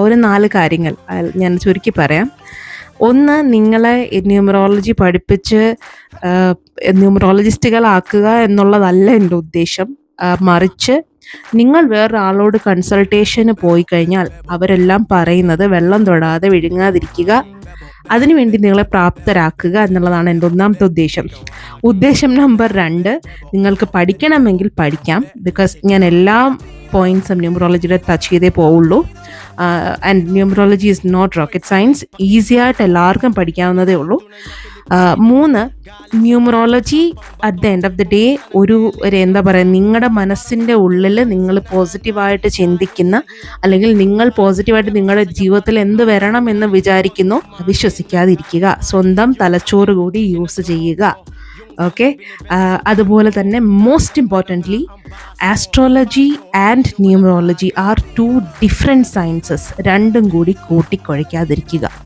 ഒരു 4 കാര്യങ്ങൾ ഞാൻ ചുരുക്കി പറയാം. ഒന്ന്, നിങ്ങളെ ന്യൂമറോളജി പഠിപ്പിച്ച് ന്യൂമറോളജിസ്റ്റുകളാക്കുക എന്നുള്ളതല്ല എൻ്റെ ഉദ്ദേശം. മറിച്ച് നിങ്ങൾ വേറൊരാളോട് കൺസൾട്ടേഷന് പോയി കഴിഞ്ഞാൽ അവരെല്ലാം പറയുന്നത് വെള്ളം തൊടാതെ വിഴുങ്ങാതിരിക്കുക, അതിനുവേണ്ടി നിങ്ങളെ പ്രാപ്തരാക്കുക എന്നുള്ളതാണ് എൻ്റെ ഒന്നാമത്തെ ഉദ്ദേശം. നമ്പർ 2, നിങ്ങൾക്ക് പഠിക്കണമെങ്കിൽ പഠിക്കാം. ബിക്കോസ് ഞാൻ എല്ലാ പോയിന്റ്സും ന്യൂമറോളജിയുടെ ടച്ച് ചെയ്തേ പോവുള്ളൂ. And numerology is not rocket science. Easy ആയിട്ട് എല്ലാവർക്കും പഠിക്കാവുന്നതേ ഉള്ളൂ. 3, numerology at the end of the day ഒരു എന്താ പറയുക, നിങ്ങളുടെ മനസ്സിൻ്റെ ഉള്ളിൽ നിങ്ങൾ പോസിറ്റീവായിട്ട് ചിന്തിക്കുന്ന, അല്ലെങ്കിൽ നിങ്ങൾ പോസിറ്റീവായിട്ട് നിങ്ങളുടെ ജീവിതത്തിൽ എന്ത് വരണം എന്ന് വിചാരിക്കുന്നോ വിശ്വസിക്കാതിരിക്കുക. സ്വന്തം തലച്ചോറ് കൂടി യൂസ് ചെയ്യുക. ഓക്കെ. അതുപോലെ തന്നെ most importantly, astrology and numerology are 2 different sciences. രണ്ടും കൂടി കൂട്ടിക്കുഴയ്ക്കാതിരിക്കുക.